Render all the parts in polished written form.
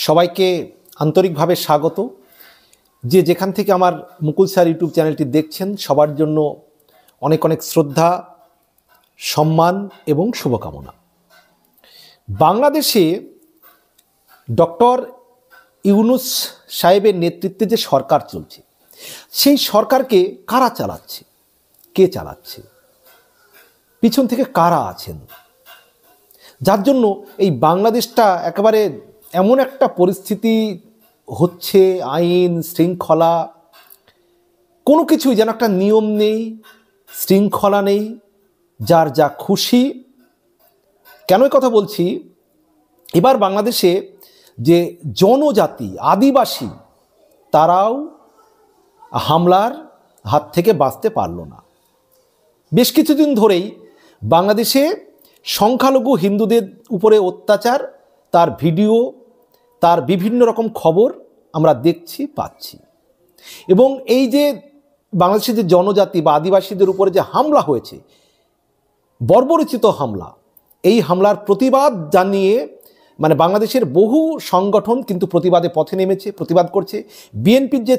সবাইকে আন্তরিকভাবে স্বাগত। যে যেখান থেকে আমার মুকুল স্যার ইউটিউব চ্যানেলটি দেখছেন সবার জন্য অনেক অনেক শ্রদ্ধা, সম্মান এবং শুভকামনা। বাংলাদেশে ডক্টর ইউনূস সাহেবের নেতৃত্বে যে সরকার চলছে, সেই সরকারকে কারা চালাচ্ছে, কে চালাচ্ছে, পিছন থেকে কারা আছেন, যার জন্য এই বাংলাদেশটা একেবারে এমন একটা পরিস্থিতি হচ্ছে, আইন শৃঙ্খলা কোনো কিছুই যেন একটা নিয়ম নেই, শৃঙ্খলা নেই, যার যা খুশি। কেন কথা বলছি, এবার বাংলাদেশে যে জনজাতি আদিবাসী তারাও হামলার হাত থেকে বাঁচতে পারল না। বেশ কিছুদিন ধরেই বাংলাদেশে সংখ্যালঘু হিন্দুদের উপরে অত্যাচার, তার ভিডিও, তার বিভিন্ন রকম খবর আমরা দেখছি, পাচ্ছি। এবং এই যে বাংলাদেশের যে জনজাতি বা আদিবাসীদের উপরে যে হামলা হয়েছে, বর্বরোচিত হামলা, এই হামলার প্রতিবাদ জানিয়ে বাংলাদেশের বহু সংগঠন কিন্তু প্রতিবাদে পথে নেমেছে, প্রতিবাদ করছে। বিএনপির যে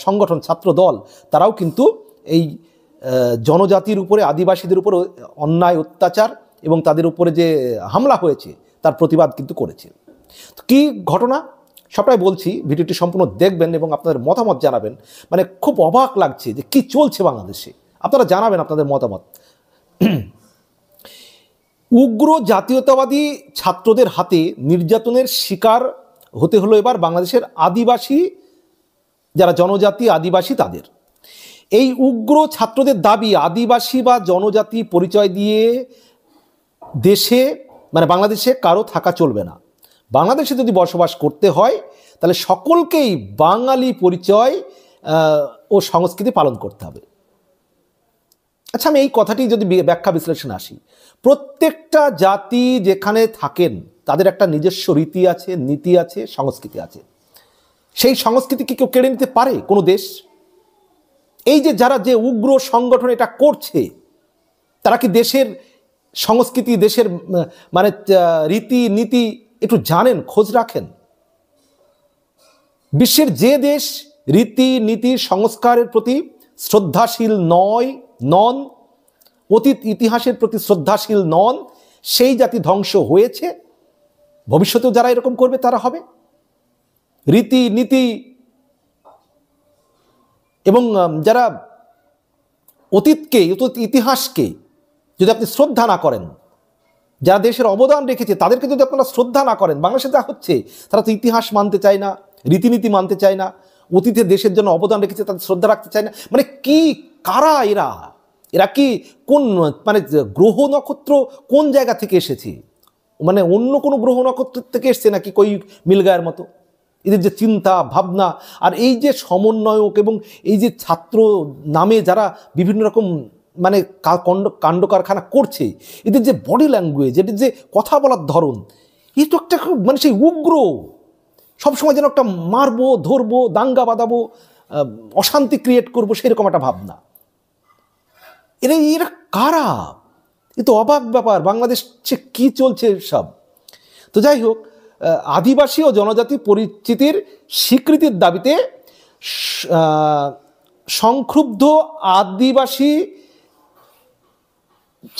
সংগঠন ছাত্র দল, তারাও কিন্তু এই জনজাতির উপরে, আদিবাসীদের উপরে অন্যায় অত্যাচার এবং তাদের উপরে যে হামলা হয়েছে তার প্রতিবাদ কিন্তু করেছে। কি ঘটনা সবটাই বলছি, ভিডিওটি সম্পূর্ণ দেখবেন এবং আপনাদের মতামত জানাবেন। খুব অবাক লাগছে যে কি চলছে বাংলাদেশে, আপনারা জানাবেন আপনাদের মতামত। উগ্র জাতীয়তাবাদী ছাত্রদের হাতে নির্যাতনের শিকার হতে হলো এবার বাংলাদেশের আদিবাসী, যারা জনজাতি আদিবাসী তাদের। এই উগ্র ছাত্রদের দাবি, আদিবাসী বা জনজাতি পরিচয় দিয়ে দেশে বাংলাদেশে কারো থাকা চলবে না। বাংলাদেশে যদি বসবাস করতে হয় তাহলে সকলকেই বাঙালি পরিচয় ও সংস্কৃতি পালন করতে হবে। আচ্ছা, আমি এই কথাটি যদি ব্যাখ্যা বিশ্লেষণে আসি, প্রত্যেকটা জাতি যেখানে থাকেন তাদের একটা নিজস্ব রীতি আছে, নীতি আছে, সংস্কৃতি আছে। সেই সংস্কৃতি কি কেউ কেড়ে নিতে পারে কোনো দেশ? এই যে যারা যে উগ্র সংগঠন এটা করছে, তারা কি দেশের সংস্কৃতি, দেশের রীতি নীতি একটু জানেন, খোঁজ রাখেন? বিশ্বের যে দেশ রীতি নীতি সংস্কারের প্রতি শ্রদ্ধাশীল নন, অতীত ইতিহাসের প্রতি শ্রদ্ধাশীল নন, সেই জাতি ধ্বংস হয়েছে। ভবিষ্যতেও যারা এরকম করবে তারা হবে। রীতি নীতি এবং যারা অতীতকে, ইতিহাসকে যদি আপনি শ্রদ্ধা না করেন, যারা দেশের অবদান রেখেছে তাদেরকে যদি আপনারা শ্রদ্ধা না করেন, বাংলাদেশে যা হচ্ছে, তারা তো ইতিহাস মানতে চায় না, রীতিনীতি মানতে চায় না, অতীতে দেশের জন্য অবদান রেখেছে তাদের শ্রদ্ধা রাখতে চায় না। কি কারা এরা কি কোন গ্রহ নক্ষত্র কোন জায়গা থেকে এসেছে? অন্য কোনো গ্রহ নক্ষত্র থেকে এসছে নাকি কই মিলগায়ের মতো? এদের যে চিন্তা ভাবনা আর এই যে সমন্বয়ক এবং এই যে ছাত্র নামে যারা বিভিন্ন রকম কাণ্ড কারখানা করছে, এদের যে বডি ল্যাঙ্গুয়েজ, এদের যে কথা বলার ধরন, এই তো একটা সেই উগ্র, সবসময় যেন একটা মারবো, ধরবো, দাঙ্গা বাঁধাবো, অশান্তি ক্রিয়েট করবো, সেরকম একটা ভাবনা। এরা কারা? এ তো অবাক ব্যাপার, বাংলাদেশে কি চলছে সব। তো যাই হোক, আদিবাসী ও জনজাতি পরিচিতির স্বীকৃতির দাবিতে সংক্ষুব্ধ আদিবাসী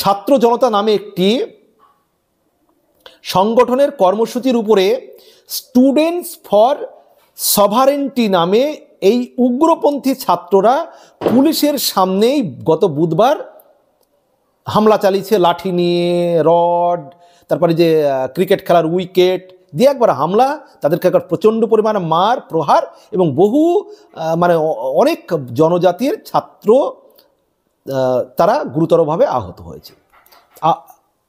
ছাত্র জনতা নামে একটি সংগঠনের কর্মসূচির উপরে স্টুডেন্টস ফর সভারেন্টি নামে এই উগ্রপন্থী ছাত্ররা পুলিশের সামনেই গত বুধবার হামলা চালিয়েছে। লাঠি নিয়ে, রড, তারপরে যে ক্রিকেট খেলার উইকেট দিয়ে একবার হামলা, তাদেরকে একবার প্রচণ্ড পরিমাণে মার প্রহার এবং বহু অনেক জনজাতির ছাত্র তারা গুরুতরভাবে আহত হয়েছে।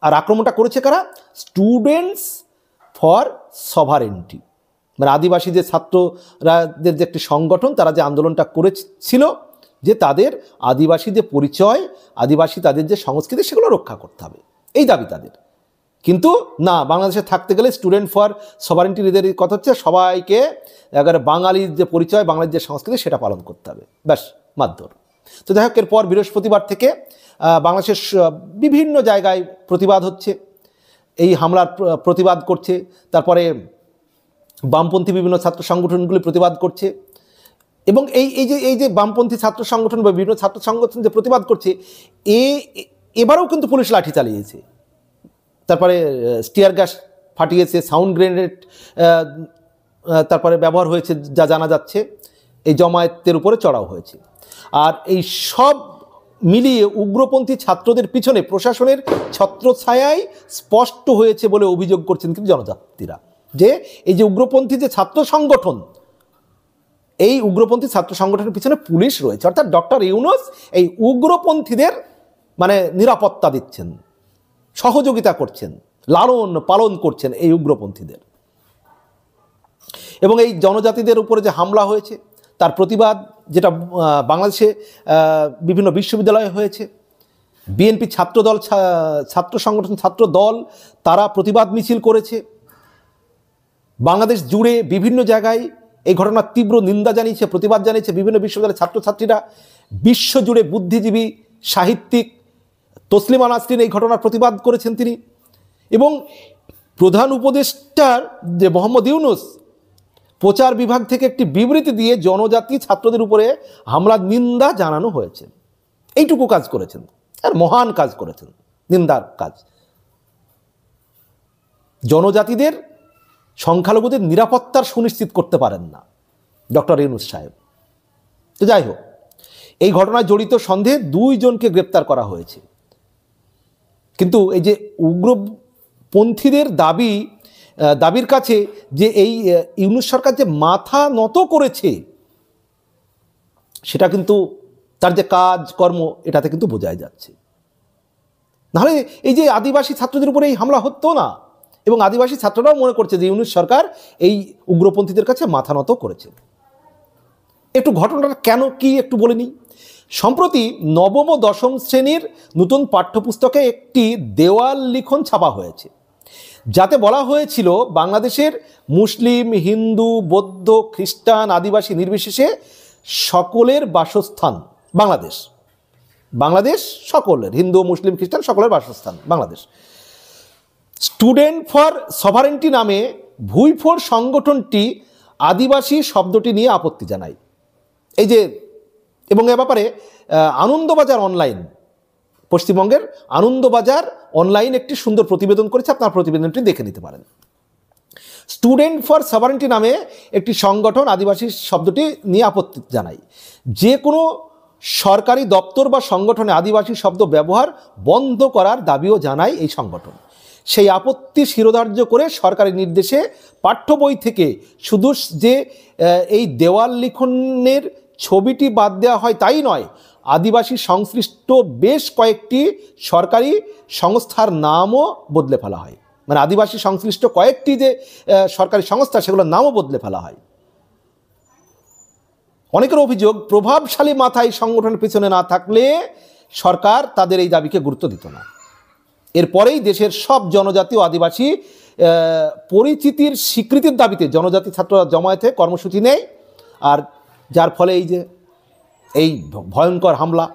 আর আক্রমণটা করেছে কারা? স্টুডেন্টস ফর সভারেন্টি, আদিবাসী যে ছাত্রদের যে একটি সংগঠন, তারা যে আন্দোলনটা করেছিল যে তাদের আদিবাসী যে পরিচয়, আদিবাসী তাদের যে সংস্কৃতি, সেগুলো রক্ষা করতে হবে, এই দাবি তাদের। কিন্তু না, বাংলাদেশে থাকতে গেলে স্টুডেন্ট ফর সভারেন্টি এদের কথা হচ্ছে সবাইকে একেবারে বাঙালির যে পরিচয়, বাঙালির যে সংস্কৃতি, সেটা পালন করতে হবে, ব্যাস, মারধর। তো যাই হোক, এরপর বৃহস্পতিবার থেকে বাংলাদেশের বিভিন্ন জায়গায় প্রতিবাদ হচ্ছে, এই হামলার প্রতিবাদ করছে। তারপরে বামপন্থী বিভিন্ন ছাত্র সংগঠনগুলি প্রতিবাদ করছে, এবং এই যে বামপন্থী ছাত্র সংগঠন বা বিভিন্ন ছাত্র সংগঠন যে প্রতিবাদ করছে, এবারেও কিন্তু পুলিশ লাঠি চালিয়েছে, তারপরে স্টিয়ার গ্যাস ফাটিয়েছে, সাউন্ড গ্রেনেড তারপরে ব্যবহার হয়েছে যা জানা যাচ্ছে, এই জমায়েতের উপরে চড়াও হয়েছে। আর এই সব মিলিয়ে উগ্রপন্থী ছাত্রদের পিছনে প্রশাসনের ছত্রছায়ায় স্পষ্ট হয়েছে বলে অভিযোগ করছেন কিন্তু জনজাতিরা, যে এই যে উগ্রপন্থী যে ছাত্র সংগঠন, এই উগ্রপন্থী ছাত্র সংগঠনের পিছনে পুলিশ রয়েছে, অর্থাৎ ডক্টর ইউনূস এই উগ্রপন্থীদের মানে নিরাপত্তা দিচ্ছেন, সহযোগিতা করছেন, লালন পালন করছেন এই উগ্রপন্থীদের। এবং এই জনজাতিদের উপরে যে হামলা হয়েছে তার প্রতিবাদ যেটা বাংলাদেশে বিভিন্ন বিশ্ববিদ্যালয়ে হয়েছে, বিএনপি ছাত্রদল, ছাত্র সংগঠন, ছাত্র দল তারা প্রতিবাদ মিছিল করেছে, বাংলাদেশ জুড়ে বিভিন্ন জায়গায় এই ঘটনার তীব্র নিন্দা জানিয়েছে, প্রতিবাদ জানিয়েছে বিভিন্ন বিশ্ববিদ্যালয়ের ছাত্রছাত্রীরা। বিশ্বজুড়ে বুদ্ধিজীবী সাহিত্যিক তসলিমা নাসরিন এই ঘটনার প্রতিবাদ করেছেন তিনি, এবং প্রধান উপদেষ্টার যে মোহাম্মদ ইউনূস প্রচার বিভাগ থেকে একটি বিবৃতি দিয়ে জনজাতি ছাত্রদের উপরে হামলার নিন্দা জানানো হয়েছে। এইটুকু কাজ করেছেন, আর মহান কাজ করেছেন, নিন্দার কাজ। জনজাতিদের, সংখ্যালঘুদের নিরাপত্তার সুনিশ্চিত করতে পারেন না ডক্টর ইউনূস সাহেব। তো যাই হোক, এই ঘটনায় জড়িত সন্দেহে 2 জনকে গ্রেপ্তার করা হয়েছে। কিন্তু এই যে উগ্রপন্থীদের দাবির কাছে যে এই ইউনূস সরকার যে মাথা নত করেছে, সেটা কিন্তু তার যে কাজকর্ম এটাতে কিন্তু বোঝাই যাচ্ছে। নাহলে এই যে আদিবাসী ছাত্রদের উপরে এই হামলা হতো না, এবং আদিবাসী ছাত্ররাও মনে করছে যে ইউনূস সরকার এই উগ্রপন্থীদের কাছে মাথা নত করেছে। একটু ঘটনাটা কেন কি একটু বলে নিই। সম্প্রতি নবম ও দশম শ্রেণীর নতুন পাঠ্যপুস্তকে একটি দেওয়াল লিখন ছাপা হয়েছে, যাতে বলা হয়েছিল বাংলাদেশের মুসলিম, হিন্দু, বৌদ্ধ, খ্রিস্টান, আদিবাসী নির্বিশেষে সকলের বাসস্থান বাংলাদেশ। বাংলাদেশ সকলের, হিন্দু, মুসলিম, খ্রিস্টান সকলের বাসস্থান বাংলাদেশ। স্টুডেন্ট ফর সভারেন্টি নামে ভুইফোর সংগঠনটি আদিবাসী শব্দটি নিয়ে আপত্তি জানায়। এই যে, এবং এ ব্যাপারে আনন্দবাজার অনলাইন, পশ্চিমবঙ্গের আনন্দবাজার অনলাইন একটি সুন্দর প্রতিবেদন করেছে, আপনার প্রতিবেদনটি দেখে নিতে পারেন। স্টুডেন্ট ফর সভারেন্টি নামে একটি সংগঠন আদিবাসী শব্দটি নিয়ে আপত্তি জানায়। যে কোনো সরকারি দপ্তর বা সংগঠনে আদিবাসী শব্দ ব্যবহার বন্ধ করার দাবিও জানায় এই সংগঠন। সেই আপত্তি শিরোধার্য করে সরকারি নির্দেশে পাঠ্য বই থেকে শুধু যে এই দেওয়াল লিখনের ছবিটি বাদ দেওয়া হয় তাই নয়, আদিবাসী সংশ্লিষ্ট বেশ কয়েকটি সরকারি সংস্থার নামও বদলে ফেলা হয়। মানে আদিবাসী সংশ্লিষ্ট কয়েকটি যে সরকারি সংস্থা, সেগুলোর নামও বদলে ফেলা হয়। অনেকের অভিযোগ, প্রভাবশালী মাথা এই সংগঠনের পিছনে না থাকলে সরকার তাদের এই দাবিকে গুরুত্ব দিত না। এরপরেই দেশের সব জনজাতি ও আদিবাসী পরিচিতির স্বীকৃতির দাবিতে জনজাতি ছাত্ররা জমায়েতে কর্মসূচি নেয়, আর যার ফলে এই যে এই ভয়ঙ্কর হামলা।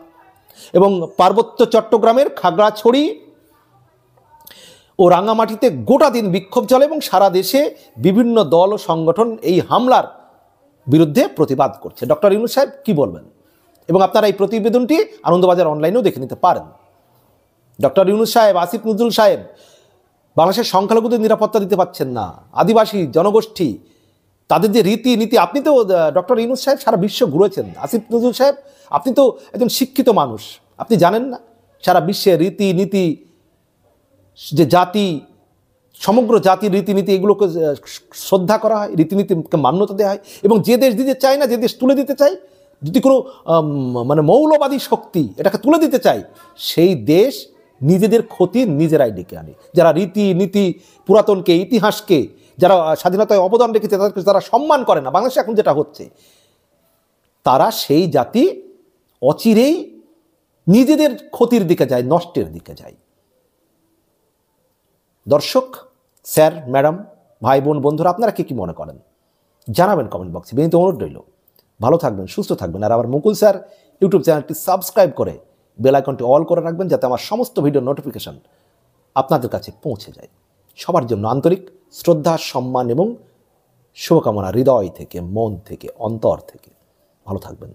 এবং পার্বত্য চট্টগ্রামের খাগড়াছড়ি ও রাঙামাটিতে গোটা দিন বিক্ষোভ চলে, এবং সারা দেশে বিভিন্ন দল ও সংগঠন এই হামলার বিরুদ্ধে প্রতিবাদ করছে। ডক্টর ইউনূস সাহেব কী বলবেন, এবং আপনারা এই প্রতিবেদনটি আনন্দবাজার অনলাইনেও দেখে নিতে পারেন। ডক্টর ইউনূস সাহেব, আসিফ নজরুল সাহেব বাংলাদেশের সংখ্যালঘুদের নিরাপত্তা দিতে পারছেন না, আদিবাসী জনগোষ্ঠী তাদের যে রীতিনীতি। আপনি তো ডক্টর ইউনূস সাহেব সারা বিশ্ব ঘুরেছেন, আসিফ নজরুল সাহেব আপনি তো একজন শিক্ষিত মানুষ, আপনি জানেন না সারা বিশ্বের রীতিনীতি, যে জাতি, সমগ্র জাতির রীতিনীতি, এগুলোকে শ্রদ্ধা করা হয়, রীতিনীতিকে মান্যতা দেওয়া হয়। এবং যে দেশ দিতে চায় না, যে দেশ তুলে দিতে চায়, যদি কোনো মানে মৌলবাদী শক্তি এটাকে তুলে দিতে চায়, সেই দেশ নিজেদের ক্ষতি নিজেরাই ডেকে আনে। যারা রীতিনীতি, পুরাতনকে, ইতিহাসকে, যারা স্বাধীনতায় অবদান রেখেছে তাদেরকে যারা সম্মান করে না, বাংলাদেশে এখন যেটা হচ্ছে, তারা সেই জাতি অচিরেই নিজেদের ক্ষতির দিকে যায়, নষ্টের দিকে যায়। দর্শক, স্যার, ম্যাডাম, ভাই বোন, বন্ধুরা, আপনারা কি মনে করেন জানাবেন কমেন্ট বক্সে। বিনীত অনুরোধ রইল, ভালো থাকবেন, সুস্থ থাকবেন, আর আমার মুকুল স্যার ইউটিউব চ্যানেলটি সাবস্ক্রাইব করে বেল আইকনটি অল করে রাখবেন, যাতে আমার সমস্ত ভিডিও নোটিফিকেশন আপনাদের কাছে পৌঁছে যায়। সবার জন্য আন্তরিক শ্রদ্ধা, সম্মান এবং শুভকামনা হৃদয় থেকে, মন থেকে, অন্তর থেকে। ভালো থাকবেন।